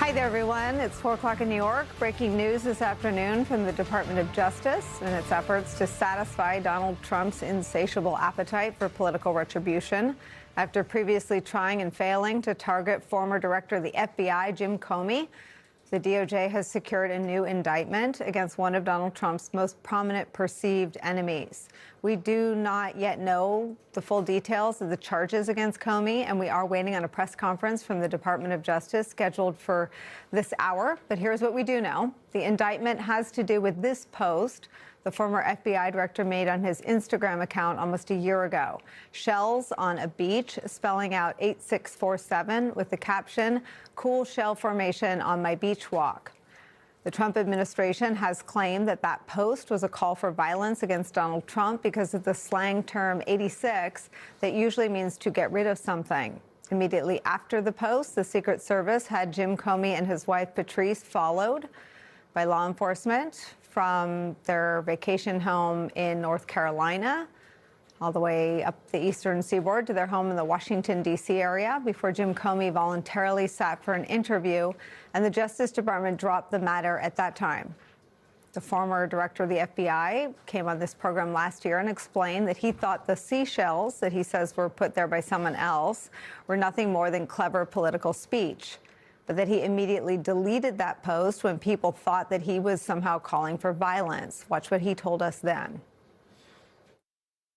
Hi there, everyone. It's 4 o'clock in New York. Breaking news this afternoon from the Department of Justice and its efforts to satisfy Donald Trump's insatiable appetite for political retribution after previously trying and failing to target former director of the FBI, Jim Comey. The DOJ has secured a new indictment against one of Donald Trump's most prominent perceived enemies. We do not yet know the full details of the charges against Comey, and we are waiting on a press conference from the Department of Justice scheduled for this hour. But here's what we do know. The indictment has to do with this post the former FBI director made on his Instagram account almost a year ago. Shells on a beach, spelling out 8647 with the caption, "Cool shell formation on my beach walk." The Trump administration has claimed that that post was a call for violence against Donald Trump because of the slang term 86 that usually means to get rid of something. Immediately after the post, the Secret Service had Jim Comey and his wife Patrice followed by law enforcement from their vacation home in North Carolina all the way up the eastern seaboard to their home in the Washington, D.C. area before Jim Comey voluntarily sat for an interview, and the Justice Department dropped the matter at that time. The former director of the FBI came on this program last year and explained that he thought the seashells that he says were put there by someone else were nothing more than clever political speech, but that he immediately deleted that post when people thought that he was somehow calling for violence. Watch what he told us then.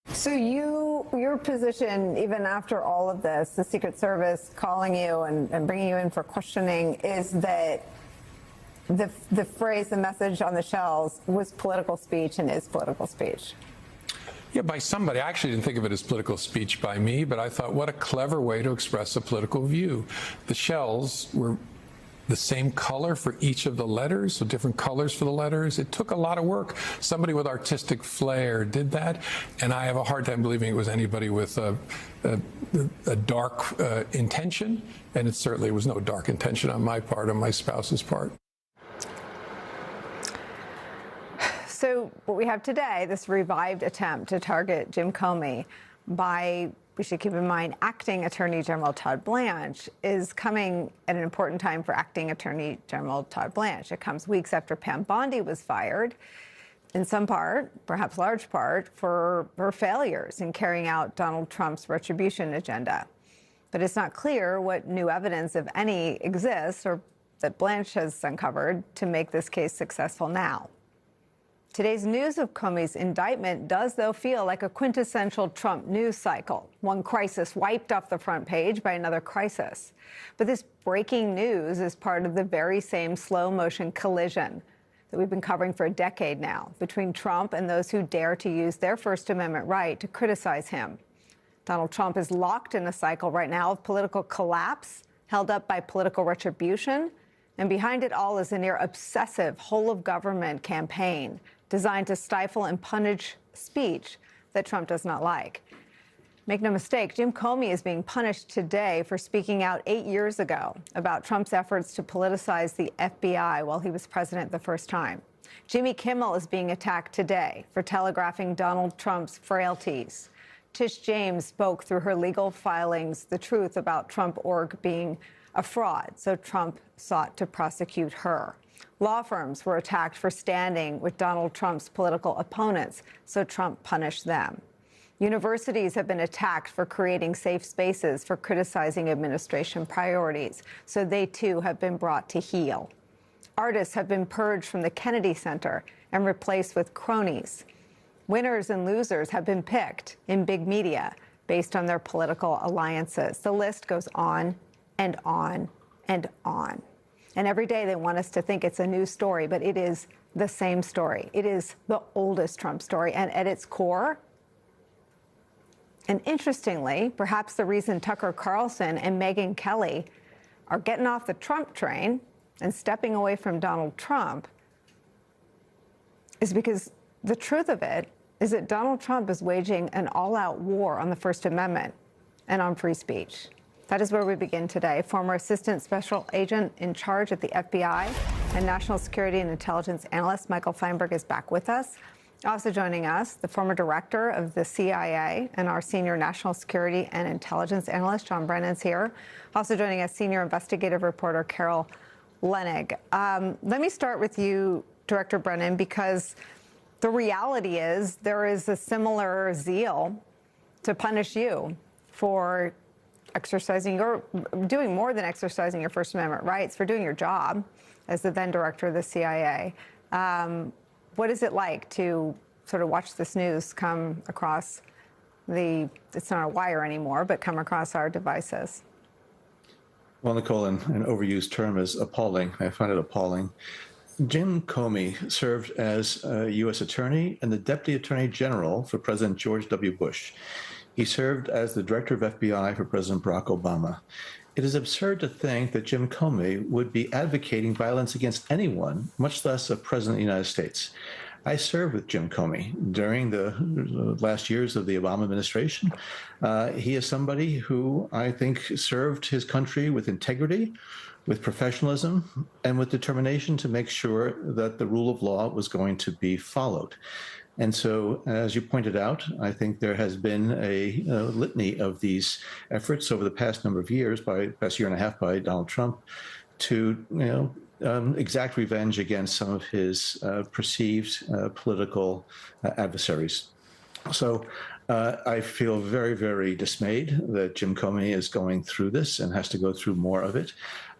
So your position, even after all of this, the Secret Service calling you and bringing you in for questioning, is that the phrase, the message on the shells was political speech and is political speech? Yeah, by somebody. I actually didn't think of it as political speech by me, but I thought, what a clever way to express a political view. The shells were the same color for each of the letters, so different colors for the letters. It took a lot of work. Somebody with artistic flair did that, and I have a hard time believing it was anybody with a dark intention, and it certainly was no dark intention on my part, on my spouse's part. So what we have today, this revived attempt to target Jim Comey by, we should keep in mind, acting Attorney General Todd Blanche, is coming at an important time for acting Attorney General Todd Blanche. It comes weeks after Pam Bondi was fired, in some part, perhaps large part, for her failures in carrying out Donald Trump's retribution agenda. But it's not clear what new evidence, if any, exists or that Blanche has uncovered to make this case successful now. Today's news of Comey's indictment does, though, feel like a quintessential Trump news cycle. One crisis wiped off the front page by another crisis. But this breaking news is part of the very same slow-motion collision that we've been covering for a decade now between Trump and those who dare to use their First Amendment right to criticize him. Donald Trump is locked in a cycle right now of political collapse, held up by political retribution, and behind it all is a near-obsessive whole-of-government campaign designed to stifle and punish speech that Trump does not like. Make no mistake, Jim Comey is being punished today for speaking out 8 years ago about Trump's efforts to politicize the FBI while he was president the first time. Jimmy Kimmel is being attacked today for telegraphing Donald Trump's frailties. Tish James spoke through her legal filings the truth about Trump.org being a fraud, so Trump sought to prosecute her. Law firms were attacked for standing with Donald Trump's political opponents, so Trump punished them. Universities have been attacked for creating safe spaces for criticizing administration priorities, so they too have been brought to heel. Artists have been purged from the Kennedy Center and replaced with cronies. Winners and losers have been picked in big media based on their political alliances. The list goes on and on and on. And every day they want us to think it's a new story, but it is the same story. It is the oldest Trump story. And at its core, and interestingly, perhaps the reason Tucker Carlson and Megyn Kelly are getting off the Trump train and stepping away from Donald Trump is because the truth of it is that Donald Trump is waging an all-out war on the First Amendment and on free speech. That is where we begin today. Former Assistant Special Agent in charge at the FBI and National Security and Intelligence Analyst Michael Feinberg is back with us. Also joining us, the former director of the CIA and our senior national security and intelligence analyst, John Brennan's here. Also joining us, senior investigative reporter Carol Lenig. Let me start with you, Director Brennan, because the reality is there is a similar zeal to punish you for doing more than exercising your First Amendment rights, for doing your job as the then director of the CIA. What is it like to sort of watch this news come across it's not a wire anymore, but come across our devices? Well, Nicole, an overused term is appalling. I find it appalling. Jim Comey served as a U.S. Attorney and the Deputy Attorney General for President George W. Bush. He served as the Director of FBI for President Barack Obama. It is absurd to think that Jim Comey would be advocating violence against anyone, much less a President of the United States. I served with Jim Comey during the last years of the Obama administration. He is somebody who I think served his country with integrity, with professionalism, and with determination to make sure that the rule of law was going to be followed. And so, as you pointed out, I think there has been a litany of these efforts over the past number of years, past year and a half, by Donald Trump to, exact revenge against some of his perceived political adversaries. So I feel very, very dismayed that Jim Comey is going through this and has to go through more of it.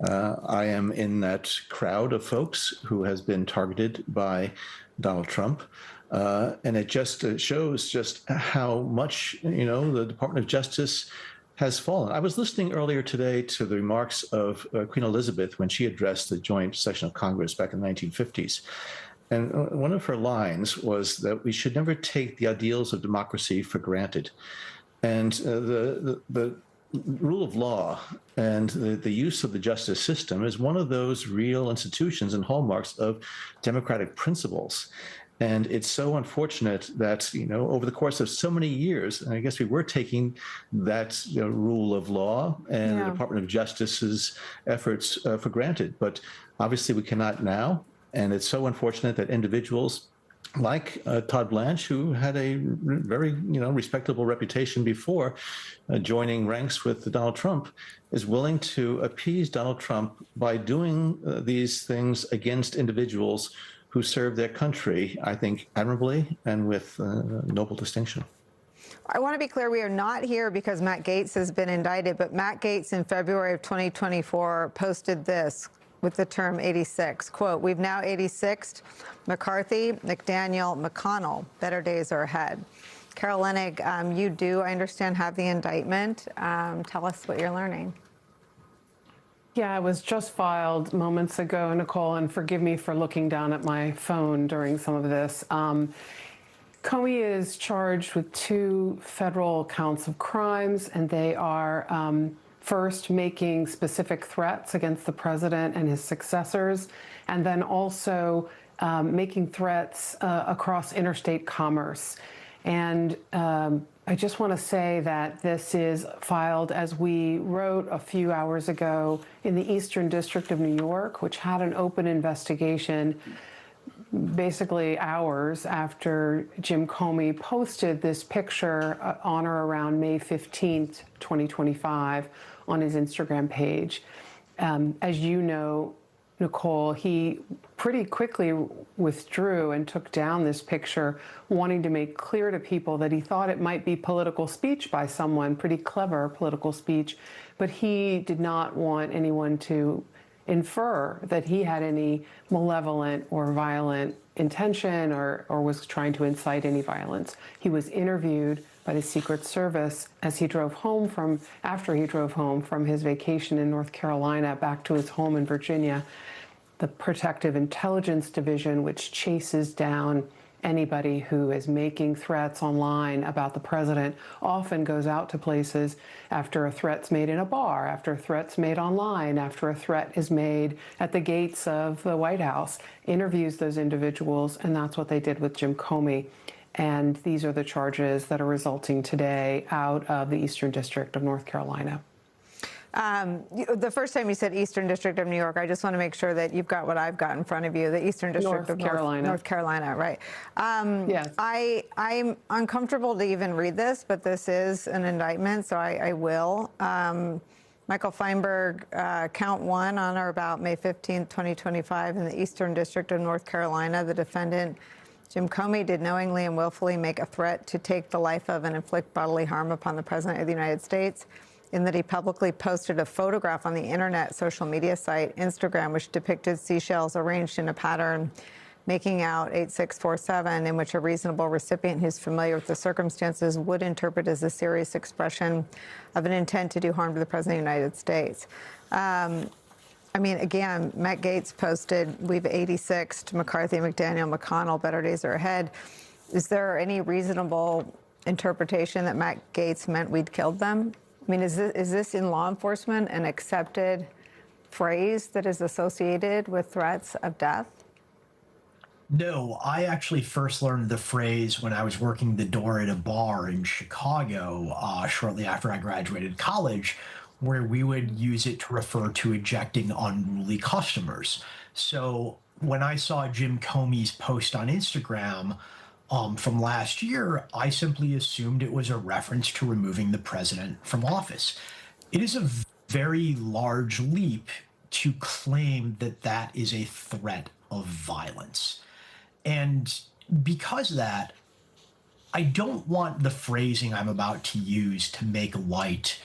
I am in that crowd of folks who has been targeted by Donald Trump. And it just shows just how much, the Department of Justice has fallen. I was listening earlier today to the remarks of Queen Elizabeth when she addressed the joint session of Congress back in the 1950s. And one of her lines was that we should never take the ideals of democracy for granted. And the rule of law and the use of the justice system is one of those real institutions and hallmarks of democratic principles. And it's so unfortunate that, over the course of so many years, I guess we were taking that rule of law and the Department of Justice's efforts for granted. But obviously we cannot now. And it's so unfortunate that individuals like Todd Blanche, who had a very, respectable reputation before joining ranks with Donald Trump, is willing to appease Donald Trump by doing these things against individuals who serve their country, I think, admirably and with noble distinction. I want to be clear, we are not here because Matt Gaetz has been indicted, but Matt Gaetz in February of 2024 posted this with the term 86, quote, "We've now 86'd McCarthy, McDaniel, McConnell. Better days are ahead." Carol Lenig, you do, I understand, have the indictment. Tell us what you're learning. Yeah, it was just filed moments ago, Nicole, and forgive me for looking down at my phone during some of this. Comey is charged with 2 federal counts of crimes, and they are first making specific threats against the president and his successors, and then also making threats across interstate commerce. And I just want to say that this is filed, as we wrote a few hours ago, in the Eastern District of New York, which had an open investigation basically hours after Jim Comey posted this picture on or around May 15th, 2025, on his Instagram page. As you know, Nicole, he pretty quickly withdrew and took down this picture, wanting to make clear to people that he thought it might be political speech by someone, pretty clever political speech, but he did not want anyone to infer that he had any malevolent or violent intention or was trying to incite any violence. He was interviewed by the Secret Service as he drove home after he drove home from his vacation in North Carolina back to his home in Virginia. The Protective Intelligence Division, which chases down anybody who is making threats online about the president, often goes out to places after a threat's made in a bar, after a threat's made online, after a threat is made at the gates of the White House, interviews those individuals, and that's what they did with Jim Comey. And these are the charges that are resulting today out of the Eastern District of North Carolina. The first time you said Eastern District of New York, I just want to make sure that you've got what I've got in front of you, the Eastern District of North Carolina, right? Yes. I'm uncomfortable to even read this, but this is an indictment, so I will. Michael Feinberg, count one, on or about May 15, 2025, in the Eastern District of North Carolina, the defendant, Jim Comey, did knowingly and willfully make a threat to take the life of and inflict bodily harm upon the President of the United States, in that he publicly posted a photograph on the internet social media site Instagram, which depicted seashells arranged in a pattern making out 8647, in which a reasonable recipient who's familiar with the circumstances would interpret as a serious expression of an intent to do harm to the President of the United States. I mean, again, Matt Gaetz posted, "We've 86'd McCarthy, McDaniel, McConnell, better days are ahead." Is there any reasonable interpretation that Matt Gaetz meant we'd killed them? I mean, is this in law enforcement an accepted phrase that is associated with threats of death? No, I actually first learned the phrase when I was working the door at a bar in Chicago shortly after I graduated college, where we would use it to refer to ejecting unruly customers. So when I saw Jim Comey's post on Instagram from last year, I simply assumed it was a reference to removing the president from office. It is a very large leap to claim that that is a threat of violence. And because of that, I don't want the phrasing I'm about to use to make light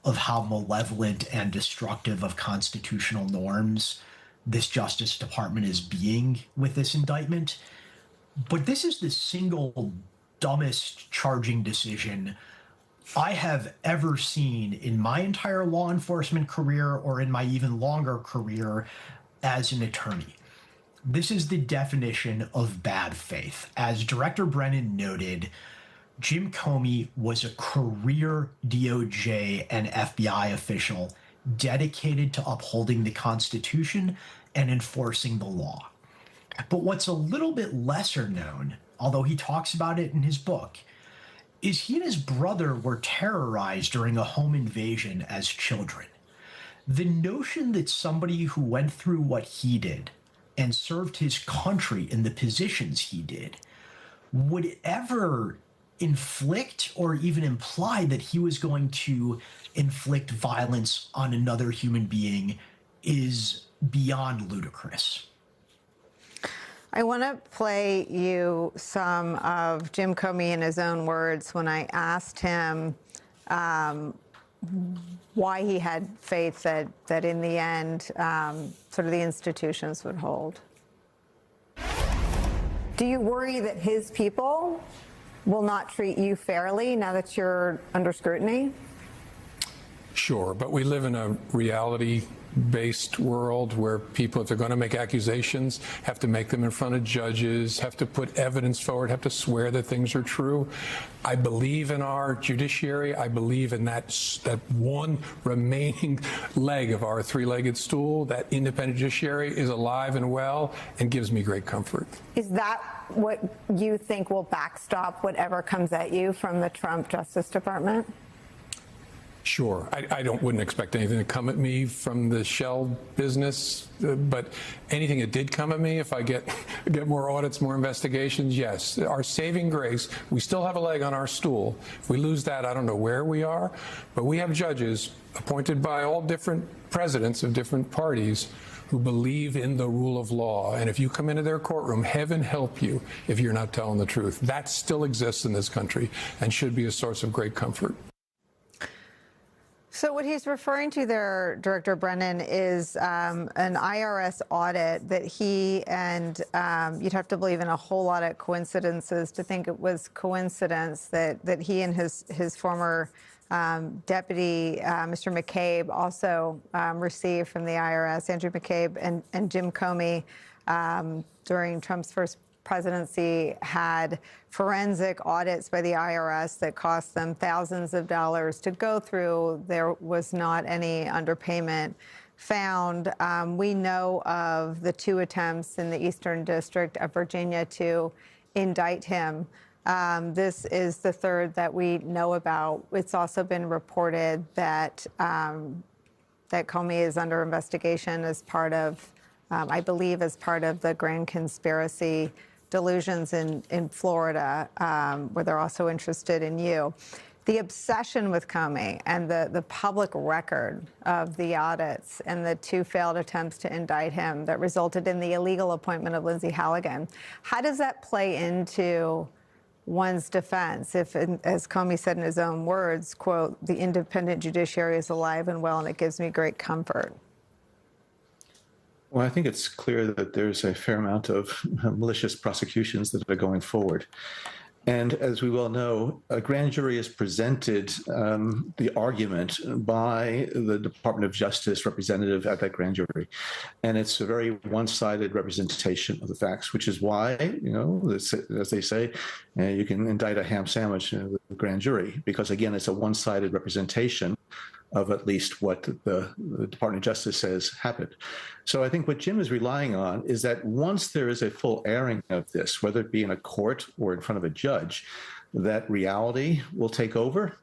of how malevolent and destructive of constitutional norms this Justice Department is being with this indictment. But this is the single dumbest charging decision I have ever seen in my entire law enforcement career or in my even longer career as an attorney. This is the definition of bad faith. As Director Brennan noted, Jim Comey was a career DOJ and FBI official dedicated to upholding the Constitution and enforcing the law. But what's a little bit lesser known, although he talks about it in his book, is he and his brother were terrorized during a home invasion as children. The notion that somebody who went through what he did and served his country in the positions he did would ever inflict or even imply that he was going to inflict violence on another human being is beyond ludicrous. I want to play you some of Jim Comey in his own words when I asked him why he had faith that in the end, sort of the institutions would hold. Do you worry that his people will not treat you fairly now that you're under scrutiny? Sure, but we live in a reality-based world where people, if they're going to make accusations, have to make them in front of judges, have to put evidence forward, have to swear that things are true. I believe in our judiciary. I believe in that one remaining leg of our three-legged stool. That independent judiciary is alive and well and gives me great comfort. Is that what you think will backstop whatever comes at you from the Trump Justice Department? Sure. I wouldn't expect anything to come at me from the shell business, but anything that did come at me, if I get more audits, more investigations, yes. Our saving grace, we still have a leg on our stool. If we lose that, I don't know where we are, but we have judges appointed by all different presidents of different parties who believe in the rule of law. And if you come into their courtroom, heaven help you if you're not telling the truth. That still exists in this country and should be a source of great comfort. So what he's referring to there, Director Brennan, is an IRS audit that he and you'd have to believe in a whole lot of coincidences to think it was coincidence that he and his former deputy, Mr. McCabe, also received from the IRS, Andrew McCabe and Jim Comey, during Trump's first presidency, had forensic audits by the IRS that cost them thousands of dollars to go through. There was not any underpayment found. We know of the 2 attempts in the Eastern District of Virginia to indict him. This is the 3rd that we know about. It's also been reported that that Comey is under investigation as part of, I believe, as part of the grand conspiracy delusions in Florida, where they're also interested in you. the obsession with Comey and the public record of the audits and the 2 failed attempts to indict him that resulted in the illegal appointment of Lindsay Halligan, how does that play into one's defense if, as Comey said in his own words, quote, "the independent judiciary is alive and well, and it gives me great comfort"? Well, I think it's clear that there's a fair amount of malicious prosecutions that are going forward. And as we well know, a grand jury has presented the argument by the Department of Justice representative at that grand jury. And it's a very one-sided representation of the facts, which is why, you know, as they say, you can indict a ham sandwich with the grand jury, because again, it's a one-sided representation of at least what the Department of Justice says happened. So I think what Jim is relying on is that once there is a full airing of this, whether it be in a court or in front of a judge, that reality will take over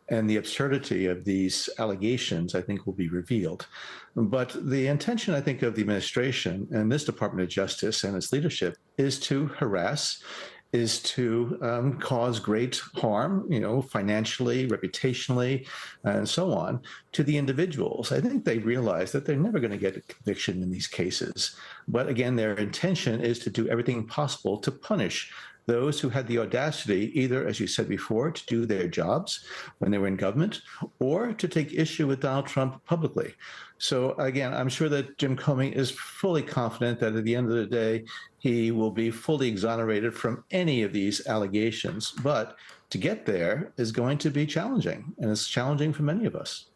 and the absurdity of these allegations, I think, will be revealed. But the intention, I think, of the administration and this Department of Justice and its leadership is to harass, is to cause great harm, you know, financially, reputationally, and so on, to the individuals. I think they realize that they're never going to get a conviction in these cases. But again, their intention is to do everything possible to punish those who had the audacity, either, as you said before, to do their jobs when they were in government, or to take issue with Donald Trump publicly. So again, I'm sure that Jim Comey is fully confident that at the end of the day, he will be fully exonerated from any of these allegations. But to get there is going to be challenging, and it's challenging for many of us.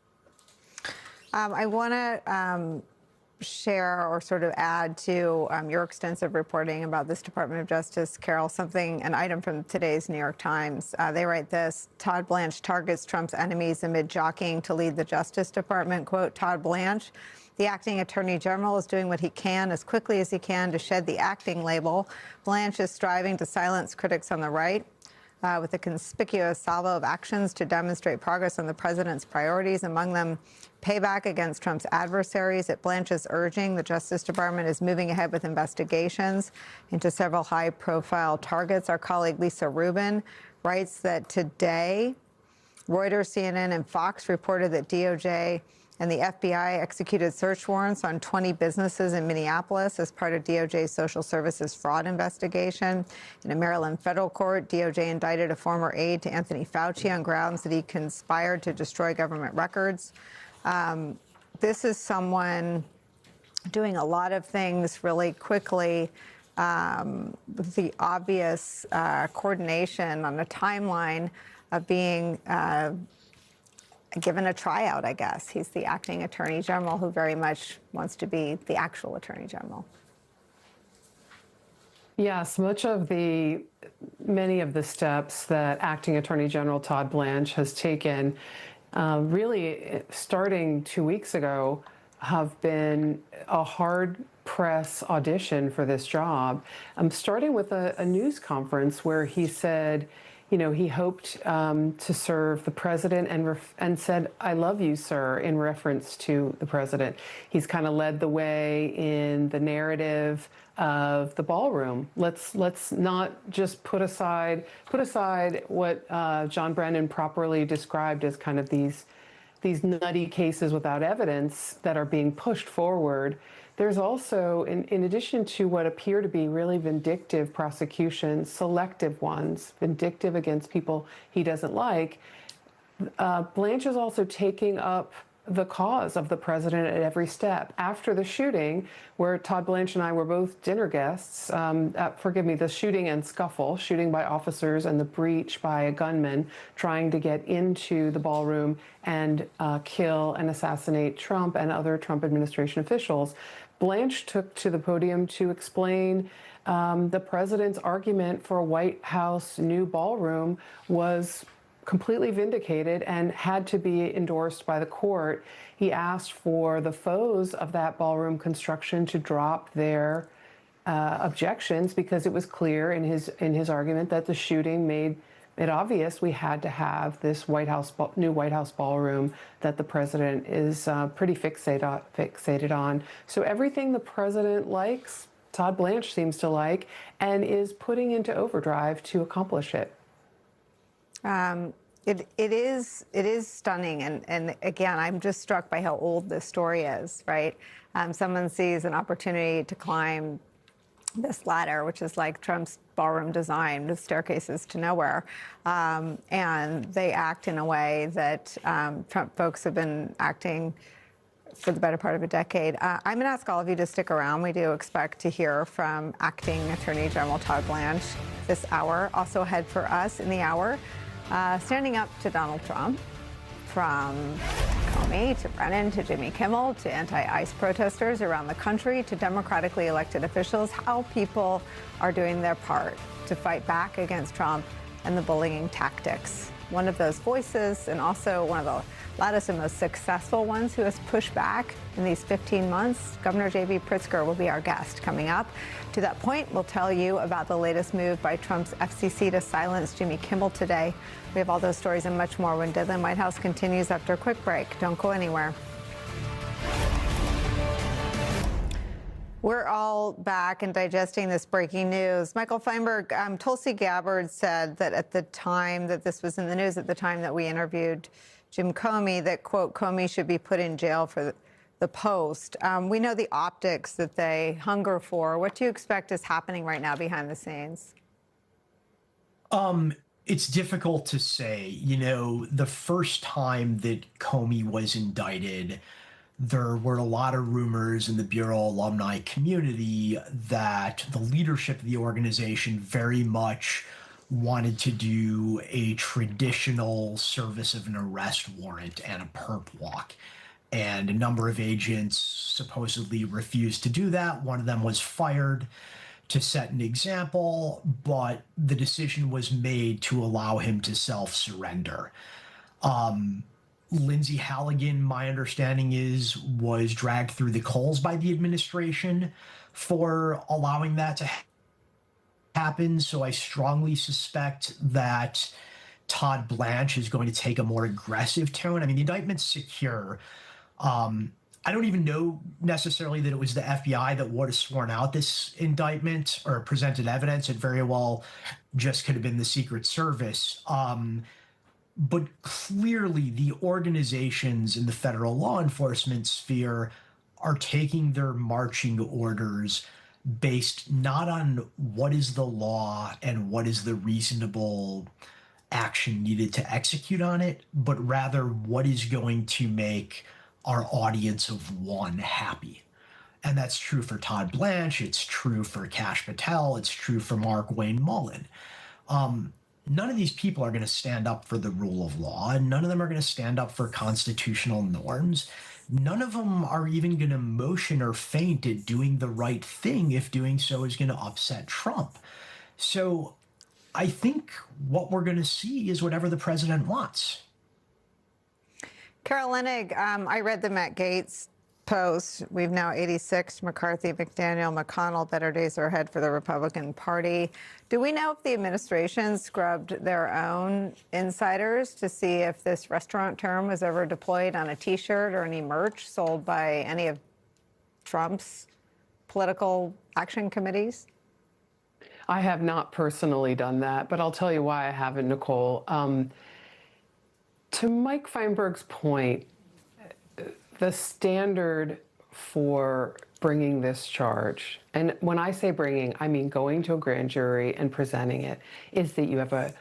I want to share or sort of add to your extensive reporting about this Department of Justice, Carol, an item from today's New York Times. They write this: Todd Blanche targets Trump's enemies amid jockeying to lead the Justice Department. Quote, Todd Blanche, the acting attorney general, is doing what he can as quickly as he can to shed the acting label. Blanche is striving to silence critics on the right with a conspicuous salvo of actions to demonstrate progress on the president's priorities, among them payback against Trump's adversaries. At Blanche's urging, the Justice Department is moving ahead with investigations into several high-profile targets. Our colleague Lisa Rubin writes that today, Reuters, CNN, and Fox reported that DOJ and the FBI executed search warrants on 20 businesses in Minneapolis as part of DOJ's social services fraud investigation. In a Maryland federal court, DOJ indicted a former aide to Anthony Fauci on grounds that he conspired to destroy government records. This is someone doing a lot of things really quickly, with the obvious coordination on a timeline of being given a tryout, I guess. He's the acting attorney general who very much wants to be the actual attorney general. Yes, many of the steps that acting attorney general Todd Blanche has taken, really starting 2 weeks ago, have been a hard press audition for this job. Starting with a news conference where he said, you know, he hoped to serve the president and said, "I love you, sir," in reference to the president. He's kind of led the way in the narrative of the ballroom. Let's not just put aside what John Brennan properly described as kind of these nutty cases without evidence that are being pushed forward. There's also, in addition to what appear to be really vindictive prosecutions, selective ones, vindictive against people he doesn't like, Blanche is also taking up the cause of the president at every step. After the shooting, where Todd Blanche and I were both dinner guests, the shooting and scuffle, shooting by officers and the breach by a gunman trying to get into the ballroom and kill and assassinate Trump and other Trump administration officials, Blanche took to the podium to explain the president's argument for a White House new ballroom was completely vindicated and had to be endorsed by the court. He asked for the foes of that ballroom construction to drop their objections because it was clear in his argument that the shooting made it obvious we had to have this new White House ballroom that the president is pretty fixated on. So everything the president likes, Todd Blanche seems to like, and is putting into overdrive to accomplish it. It is stunning, and again, I'm just struck by how old this story is. Right, someone sees an opportunity to climb this ladder, which is like Trump's ballroom design with staircases to nowhere, and they act in a way that Trump folks have been acting for the better part of a decade. I'm going to ask all of you to stick around. We do expect to hear from Acting Attorney General Todd Blanche this hour. Also ahead for us in the hour, standing up to Donald Trump, from Comey to Brennan to Jimmy Kimmel to anti-ICE protesters around the country to democratically elected officials, how people are doing their part to fight back against Trump and the bullying tactics. One of those voices, and also one of the loudest and most successful ones who has pushed back in these 15 months, Governor J.B. Pritzker will be our guest coming up. To that point, we'll tell you about the latest move by Trump's FCC to silence Jimmy Kimmel today. We have all those stories and much more when Deadline White House continues after a quick break. Don't go anywhere. We're all back and digesting this breaking news. Michael Feinberg, Tulsi Gabbard said that at the time that this was in the news, at the time that we interviewed Jim Comey, that, quote, Comey should be put in jail for the Post. We know the optics that they hunger for. What do you expect is happening right now behind the scenes? It's difficult to say. You know, the first time that Comey was indicted, there were a lot of rumors in the Bureau alumni community that the leadership of the organization very much wanted to do a traditional service of an arrest warrant and a perp walk. And a number of agents supposedly refused to do that. One of them was fired to set an example, but the decision was made to allow him to self-surrender. Lindsey Halligan, my understanding is, was dragged through the coals by the administration for allowing that to happen. So I strongly suspect that Todd Blanche is going to take a more aggressive tone. I mean, the indictment's secure. I don't even know necessarily that it was the FBI that would have sworn out this indictment or presented evidence. It very well just could have been the Secret Service. But clearly, the organizations in the federal law enforcement sphere are taking their marching orders based not on what is the law and what is the reasonable action needed to execute on it, but rather what is going to make our audience of one happy. And that's true for Todd Blanche. It's true for Kash Patel. It's true for Mark Wayne Mullen. None of these people are going to stand up for the rule of law, and none of them are going to stand up for constitutional norms. None of them are even going to motion or feint at doing the right thing if doing so is going to upset Trump. So I think what we're going to see is whatever the president wants. Carol Leonnig, I read the Matt Gaetz post. We've now 86, McCarthy, McDaniel, McConnell. Better days are ahead for the Republican Party. Do we know if the administration scrubbed their own insiders to see if this restaurant term was ever deployed on a T-shirt or any merch sold by any of Trump's political action committees? I have not personally done that, but I'll tell you why I haven't, Nicole. To Mike Feinberg's point, the standard for bringing this charge, and when I say bringing, I mean going to a grand jury and presenting it, is that you have a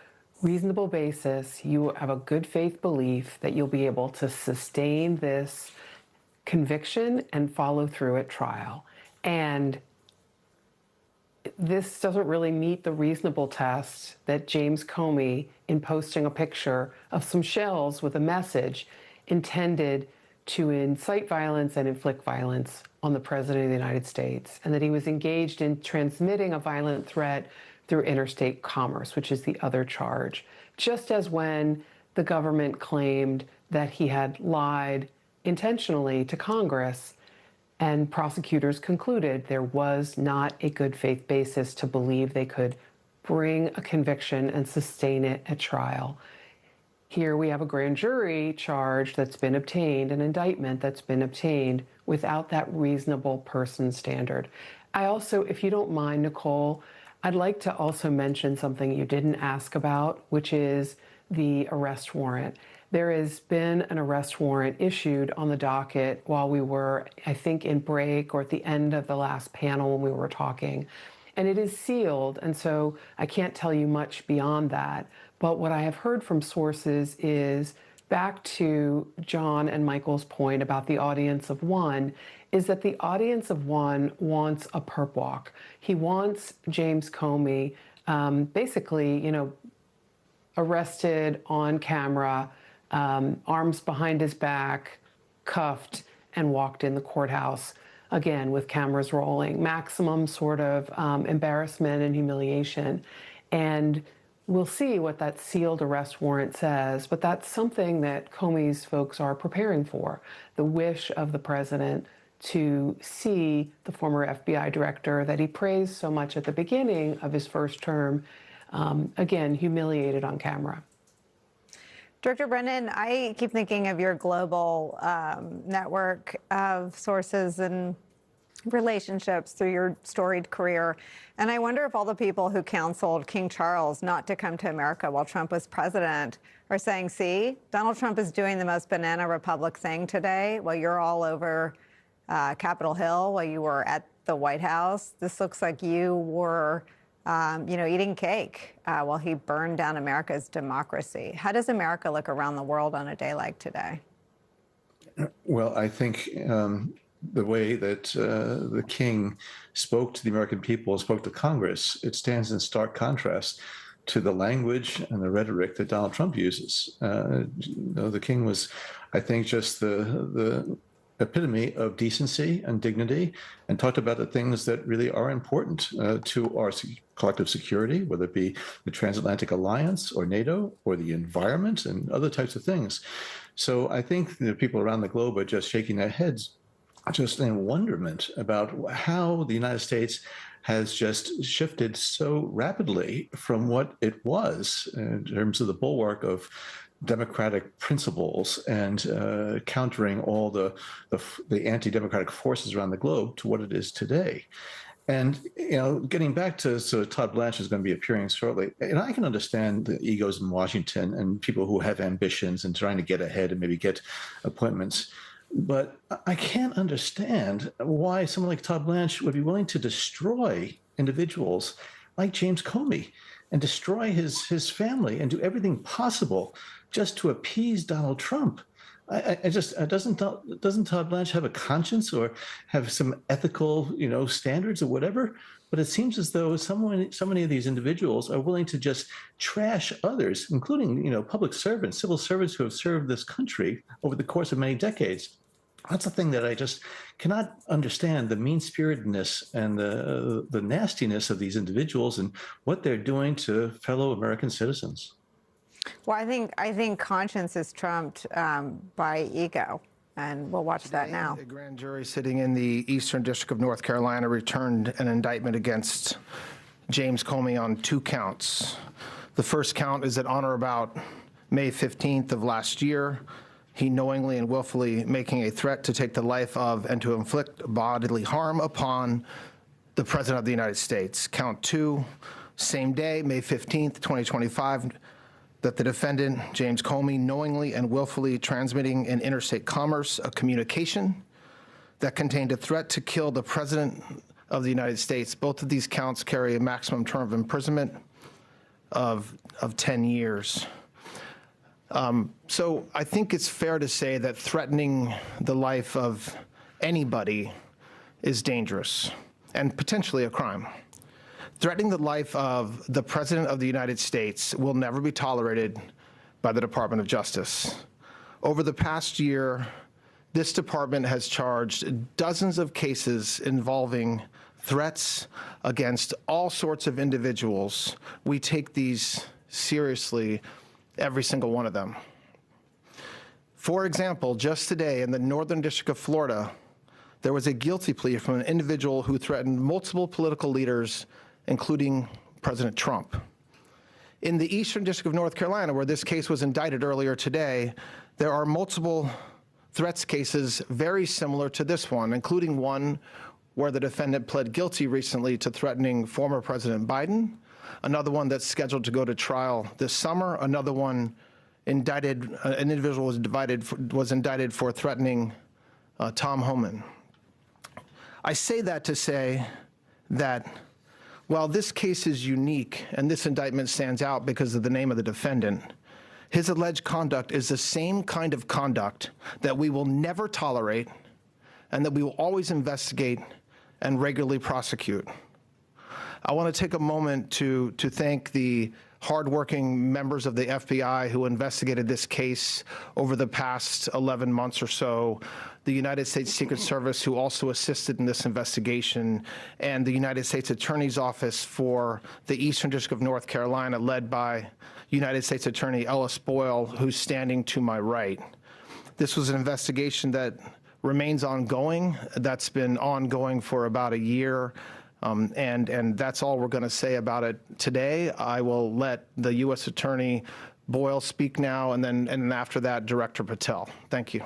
reasonable basis, you have a good faith belief that you'll be able to sustain this conviction and follow through at trial. And this doesn't really meet the reasonable test that James Comey, in posting a picture of some shells with a message, intended to incite violence and inflict violence on the President of the United States, and that he was engaged in transmitting a violent threat through interstate commerce, which is the other charge. Just as when the government claimed that he had lied intentionally to Congress, and prosecutors concluded there was not a good faith basis to believe they could bring a conviction and sustain it at trial. Here we have a grand jury charge that's been obtained, an indictment that's been obtained without that reasonable person standard. I also, if you don't mind, Nicole, I'd like to also mention something you didn't ask about, which is the arrest warrant. There has been an arrest warrant issued on the docket while we were, I think, in break or at the end of the last panel when we were talking. And it is sealed, and so I can't tell you much beyond that. But what I have heard from sources is, back to John and Michael's point about the audience of one, is that the audience of one wants a perp walk. He wants James Comey basically, arrested on camera, arms behind his back, cuffed, and walked in the courthouse, again, with cameras rolling. Maximum sort of embarrassment and humiliation. And we'll see what that sealed arrest warrant says, but that's something that Comey's folks are preparing for. The wish of the president to see the former FBI director that he praised so much at the beginning of his first term, again, humiliated on camera. Director Brennan, I keep thinking of your global network of sources and relationships through your storied career. And I wonder if all the people who counseled King Charles not to come to America while Trump was president are saying, see, Donald Trump is doing the most banana republic thing today while you're all over Capitol Hill, while you were at the White House. This looks like you were eating cake while he burned down America's democracy. How does America look around the world on a day like today? Well, I think the way that the king spoke to the American people, spoke to Congress, it stands in stark contrast to the language and the rhetoric that Donald Trump uses. The king was, I think, just the epitome of decency and dignity, and talked about the things that really are important to our collective security, whether it be the transatlantic alliance or NATO or the environment and other types of things. So I think the people around the globe are just shaking their heads just in wonderment about how the United States has just shifted so rapidly from what it was in terms of the bulwark of democratic principles and countering all the anti-democratic forces around the globe to what it is today. And, getting back to Todd Blanche is going to be appearing shortly. And I can understand the egos in Washington and people who have ambitions and trying to get ahead and maybe get appointments. But I can't understand why someone like Todd Blanche would be willing to destroy individuals like James Comey and destroy his family and do everything possible just to appease Donald Trump. Doesn't Todd Blanche have a conscience or have some ethical, standards or whatever? But it seems as though so many of these individuals are willing to just trash others, including, public servants, civil servants who have served this country over the course of many decades. That's the thing that I just cannot understand, the mean-spiritedness and the nastiness of these individuals and what they're doing to fellow American citizens. Well, I think conscience is trumped by ego, and we'll watch that now. A grand jury sitting in the Eastern District of North Carolina returned an indictment against James Comey on 2 counts. The first count is that on or about May 15th of last year, he knowingly and willfully making a threat to take the life of and to inflict bodily harm upon the President of the United States. Count 2, same day, May 15th, 2025, that the defendant, James Comey, knowingly and willfully transmitting in interstate commerce a communication that contained a threat to kill the President of the United States. Both of these counts carry a maximum term of imprisonment of 10 years. So I think it's fair to say that threatening the life of anybody is dangerous and potentially a crime. Threatening the life of the President of the United States will never be tolerated by the Department of Justice. Over the past year, this department has charged dozens of cases involving threats against all sorts of individuals. We take these seriously, every single one of them. For example, just today in the Northern District of Florida, there was a guilty plea from an individual who threatened multiple political leaders, including President Trump. In the Eastern District of North Carolina, where this case was indicted earlier today, there are multiple threats cases very similar to this one, including one where the defendant pled guilty recently to threatening former President Biden, another one that's scheduled to go to trial this summer, another one indicted, an individual was indicted for threatening Tom Homan. I say that to say that while this case is unique and this indictment stands out because of the name of the defendant, his alleged conduct is the same kind of conduct that we will never tolerate and that we will always investigate and regularly prosecute. I want to take a moment to thank the hardworking members of the FBI who investigated this case over the past 11 months or so, the United States Secret Service who also assisted in this investigation, and the United States Attorney's Office for the Eastern District of North Carolina, led by United States Attorney Ellis Boyle, who's standing to my right. This was an investigation that remains ongoing. That's been ongoing for about a year. And that's all we're going to say about it today. I will let the U.S. Attorney Boyle speak now, and then after that, Director Patel. Thank you.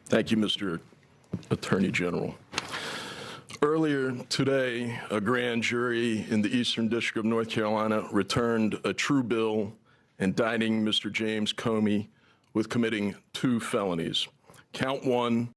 Thank you, Mr. Attorney General. Earlier today, a grand jury in the Eastern District of North Carolina returned a true bill indicting Mr. James Comey with committing 2 felonies. Count 1